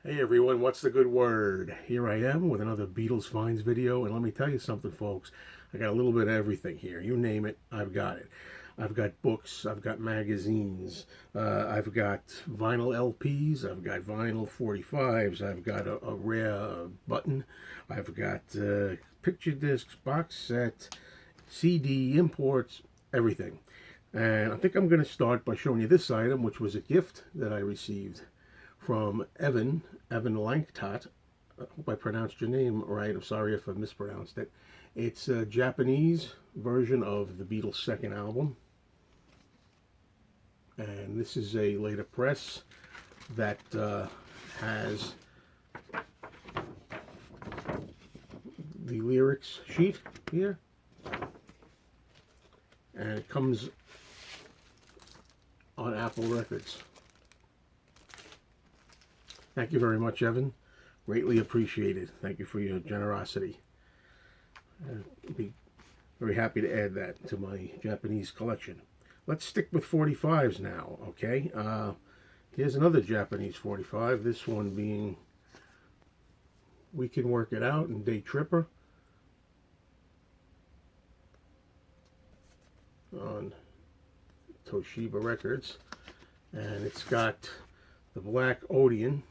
Hey everyone, what's the good word? Here I am with another Beatles Finds video, and let me tell you something, folks. I got a little bit of everything here. You name it, I've got it. I've got books, I've got magazines, I've got vinyl LPs, I've got vinyl 45s, I've got a rare button, I've got picture discs, box set, CD, imports, everything. And I think I'm going to start by showing you this item, which was a gift that I received from Evan Langtot. I hope I pronounced your name right. I'm sorry if I mispronounced it. It's a Japanese version of the Beatles' second album. And this is a later press that has the lyrics sheet here. And it comes on Apple Records. Thank you very much, Evan. Greatly appreciated. Thank you for your generosity. I'd be very happy to add that to my Japanese collection. Let's stick with 45s now, okay? Here's another Japanese 45, this one being We Can Work It Out and Day Tripper on Toshiba Records. And it's got the black Odeon.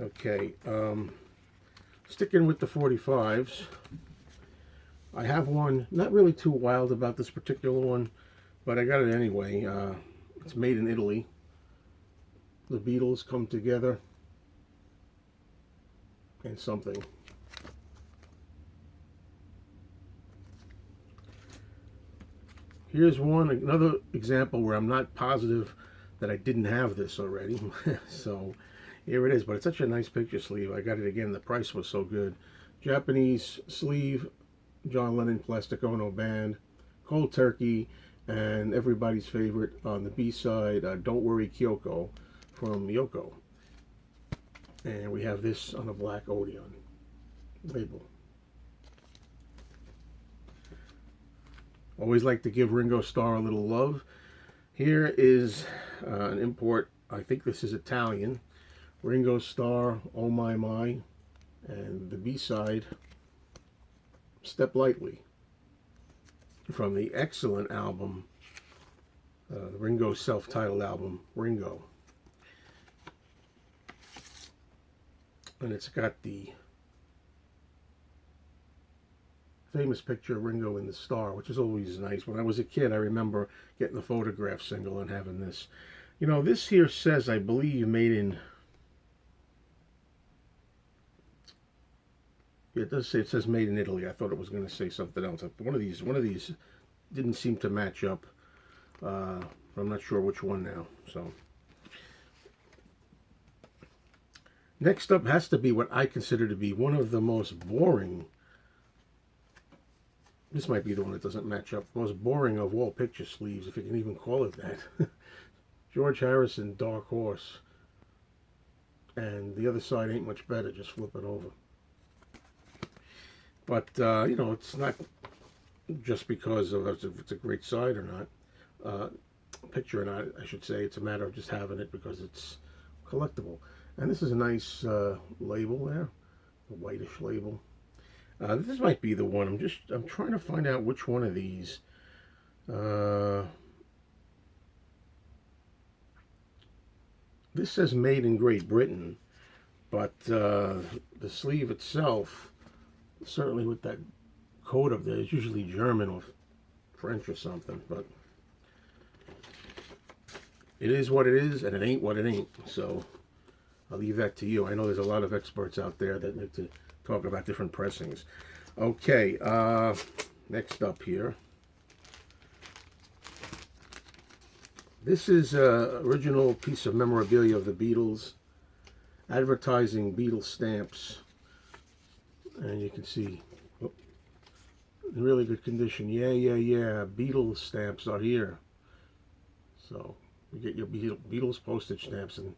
Okay, sticking with the 45s, I have one, not really too wild about this particular one, but I got it anyway. It's made in Italy. The Beatles come together and something. Here's another example where I'm not positive that I didn't have this already. So here it is, but it's such a nice picture sleeve. I got it again. The price was so good. Japanese sleeve, John Lennon Plastic Ono Band, Cold Turkey, and everybody's favorite on the B-side, Don't Worry Kyoko from Yoko. And we have this on a black Odeon label. Always like to give Ringo Starr a little love. Here is an import. I think this is Italian. Ringo Starr, Oh My My, and the B-side, Step Lightly, from the excellent album, Ringo's self-titled album, Ringo. And it's got the famous picture of Ringo in the star, which is always nice. When I was a kid, I remember getting the photograph single and having this. You know, this here says, I believe, made in... Yeah, it does say, it says made in Italy. I thought it was going to say something else. One of these didn't seem to match up. I'm not sure which one now. So next up has to be what I consider to be one of the most boring. This might be the one that doesn't match up. Most boring of all picture sleeves, if you can even call it that. George Harrison, Dark Horse. And the other side ain't much better. Just flip it over. But, you know, it's not just because of if it's a great side or not, picture or not, I should say. It's a matter of just having it because it's collectible. And this is a nice label there, a whitish label. This might be the one. I'm trying to find out which one of these. This says made in Great Britain, but the sleeve itself, certainly with that code up there, it's usually German or French or something, but it is what it is, and it ain't what it ain't. So I'll leave that to you. I know there's a lot of experts out there that need to talk about different pressings. Okay, next up here. This is an original piece of memorabilia of the Beatles, advertising Beatles stamps. And you can see, oh, in really good condition. Yeah. Beatles stamps are here. So you get your Beatles postage stamps, and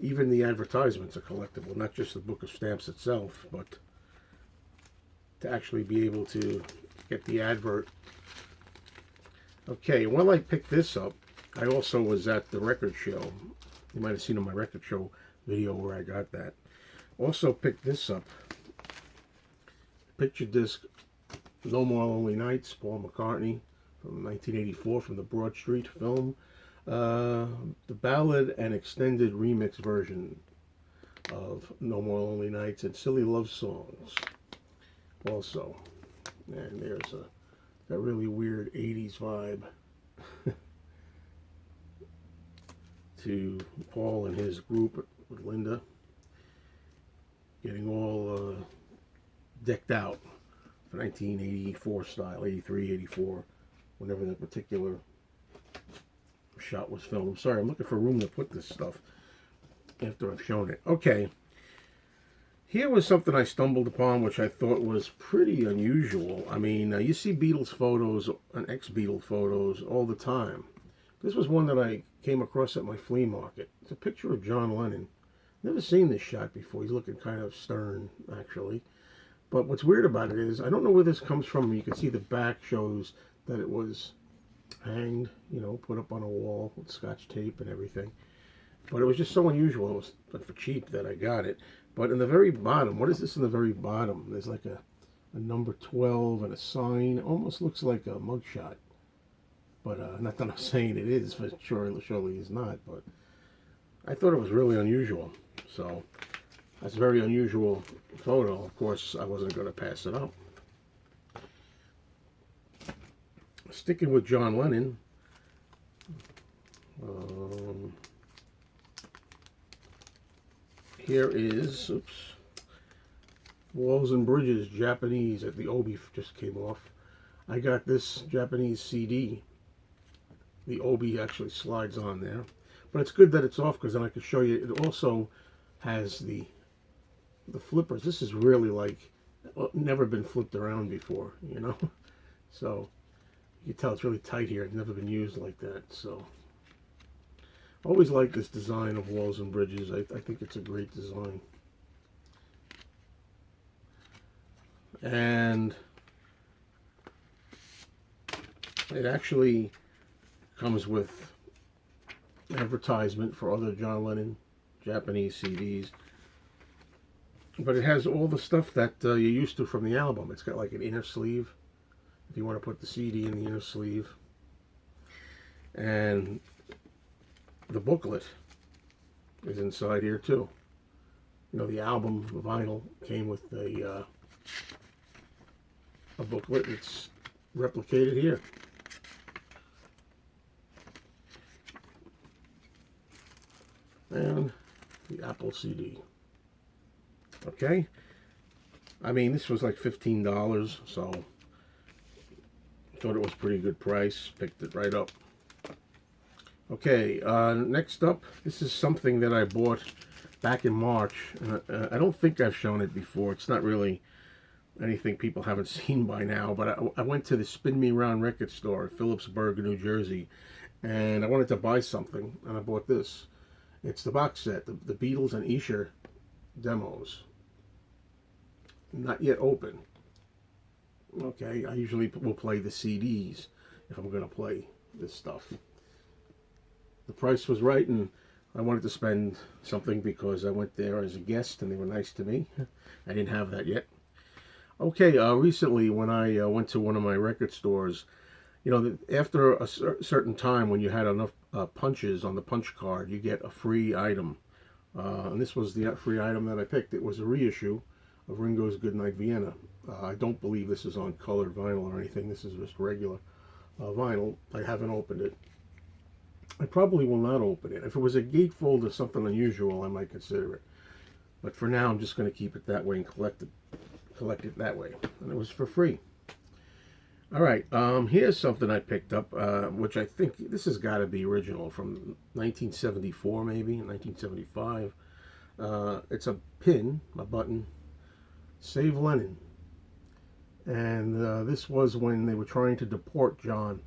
even the advertisements are collectible, not just the book of stamps itself, but to actually be able to get the advert. Okay, while I picked this up, I also was at the record show. You might have seen on my record show video where I got that. Also picked this up. Picture disc, No More Lonely Nights, Paul McCartney, from 1984, from the Broad Street film. The ballad and extended remix version of No More Lonely Nights, and Silly Love Songs also. And there's that really weird 80s vibe to Paul and his group with Linda getting all decked out for 1984 style, 83, 84, whenever that particular shot was filmed. Sorry, I'm looking for room to put this stuff after I've shown it. Okay, here was something I stumbled upon which I thought was pretty unusual. I mean, you see Beatles photos and ex-Beatle photos all the time. This was one that I came across at my flea market. It's a picture of John Lennon. Never seen this shot before. He's looking kind of stern, actually. But what's weird about it is, I don't know where this comes from. You can see the back shows that it was hanged, you know, put up on a wall with Scotch tape and everything. But it was just so unusual. It was like for cheap that I got it. But in the very bottom, what is this in the very bottom? There's like a number 12 and a sign. It almost looks like a mugshot. But not that I'm saying it is, but surely it's not. But I thought it was really unusual. So that's a very unusual photo. Of course, I wasn't going to pass it up. Sticking with John Lennon. Here is, Walls and Bridges, Japanese, at the Obi just came off. I got this Japanese CD. The Obi actually slides on there. But it's good that it's off because then I can show you. It also has the flippers. This is really like, never been flipped around before, you know. So you can tell it's really tight here. It's never been used like that. So always like this design of Walls and Bridges. I think it's a great design. And it actually comes with advertisement for other John Lennon Japanese CDs. But it has all the stuff that you're used to from the album. It's got like an inner sleeve, if you want to put the CD in the inner sleeve. And the booklet is inside here too. You know, the album, the vinyl, came with a booklet. It's replicated here. And the Apple CD. Okay. I mean, this was like $15, so thought it was a pretty good price. Picked it right up. Okay, next up, this is something that I bought back in March. I don't think I've shown it before. It's not really anything people haven't seen by now, but I went to the Spin Me Round record store in Phillipsburg, New Jersey, and I wanted to buy something, and I bought this. It's the box set, the Beatles and Esher demos. Not yet open. Okay, I usually will play the CDs if I'm going to play this stuff. The price was right, and I wanted to spend something because I went there as a guest and they were nice to me. I didn't have that yet. Okay, recently when I went to one of my record stores, you know, after a certain time, when you had enough punches on the punch card, you get a free item. And this was the free item that I picked. It was a reissue of Ringo's Goodnight Vienna. I don't believe this is on colored vinyl or anything. This is just regular vinyl. I haven't opened it. I probably will not open it. If it was a gatefold or something unusual, I might consider it. But for now, I'm just going to keep it that way and collect it that way. And it was for free. All right, here's something I picked up, which I think this has got to be original, from 1974 maybe, 1975. It's a pin, a button, Save Lennon. And this was when they were trying to deport John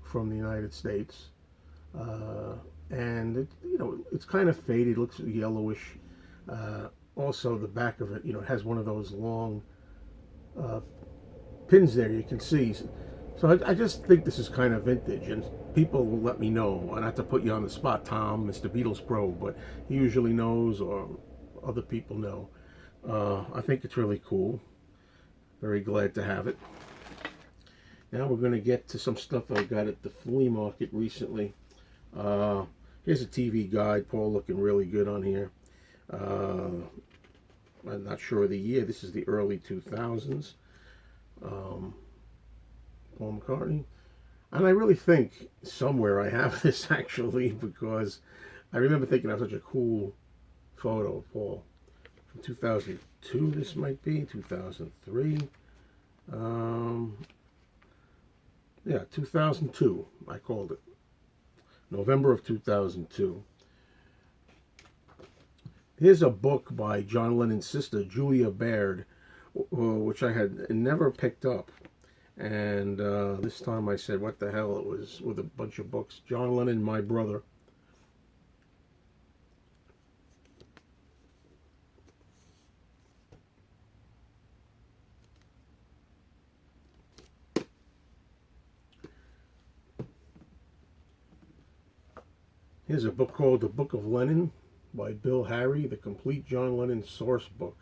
from the United States. And it, you know, it's kind of faded, looks yellowish. Also, the back of it, you know, it has one of those long uh, pins there you can see. So I just think this is kind of vintage, and people will let me know. Not to put you on the spot, Tom, Mr. Beatles Pro, but he usually knows, or other people know. I think it's really cool. Very glad to have it. Now we're going to get to some stuff I got at the flea market recently. Here's a TV guide. Paul looking really good on here. I'm not sure of the year. This is the early 2000s. Paul McCartney. And I really think somewhere I have this actually, because I remember thinking that was such a cool photo of Paul. From 2002 this might be, 2003. Yeah, 2002 I called it. November of 2002. Here's a book by John Lennon's sister, Julia Baird, which I had never picked up. And this time I said, what the hell, it was with a bunch of books. John Lennon, My Brother. Here's a book called The Book of Lennon by Bill Harry, the complete John Lennon source book.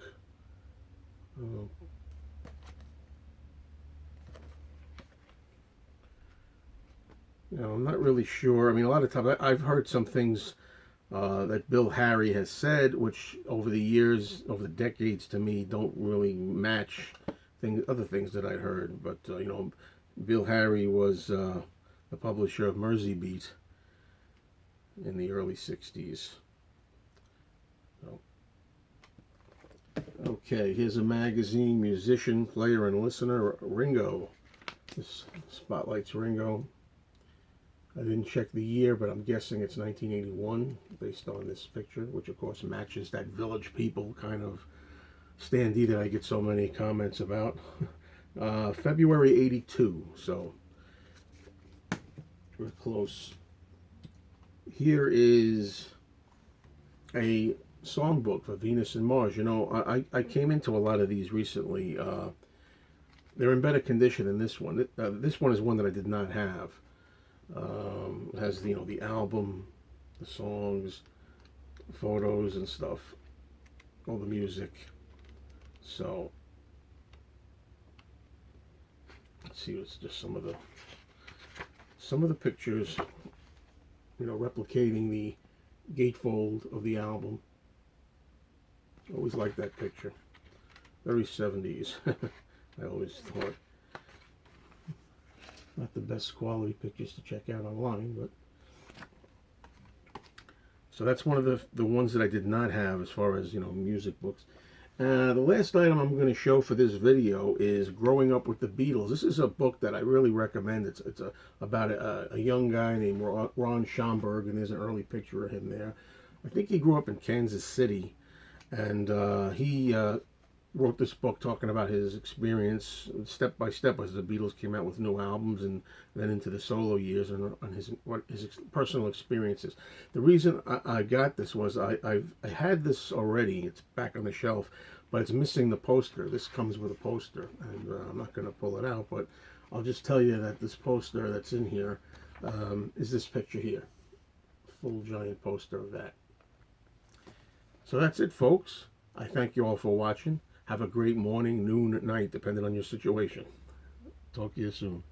You know, I'm not really sure. I mean, a lot of times I've heard some things that Bill Harry has said, which over the years, over the decades, to me, don't really match other things that I'd heard. But you know, Bill Harry was the publisher of Mersey Beat in the early 60s. So, okay, here's a magazine, musician, player, and listener, Ringo. This spotlight's Ringo. I didn't check the year, but I'm guessing it's 1981 based on this picture, which of course matches that Village People kind of standee that I get so many comments about. February 82, so we're close. Here is a songbook for Venus and Mars. You know, I came into a lot of these recently. They're in better condition than this one. This one is one that I did not have. It has the, you know, the album, the songs, photos and stuff, all the music. So let's see, it's just some of the pictures, you know, replicating the gatefold of the album. Always liked that picture. Very 70s. I always thought. Not the best quality pictures to check out online, but so that's one of the ones that I did not have as far as, you know, music books. The last item I'm going to show for this video is Growing Up with the Beatles. This is a book that I really recommend. It's about a young guy named Ron Schomburg, and there's an early picture of him there. I think he grew up in Kansas City, and he wrote this book talking about his experience step by step as the Beatles came out with new albums, and then into the solo years, and his personal experiences. The reason I got this was I had this already. It's back on the shelf, but it's missing the poster. This comes with a poster, and I'm not going to pull it out, but I'll just tell you that this poster that's in here is this picture here. Full giant poster of that. So that's it, folks. I thank you all for watching. Have a great morning, noon, at night, depending on your situation. Talk to you soon.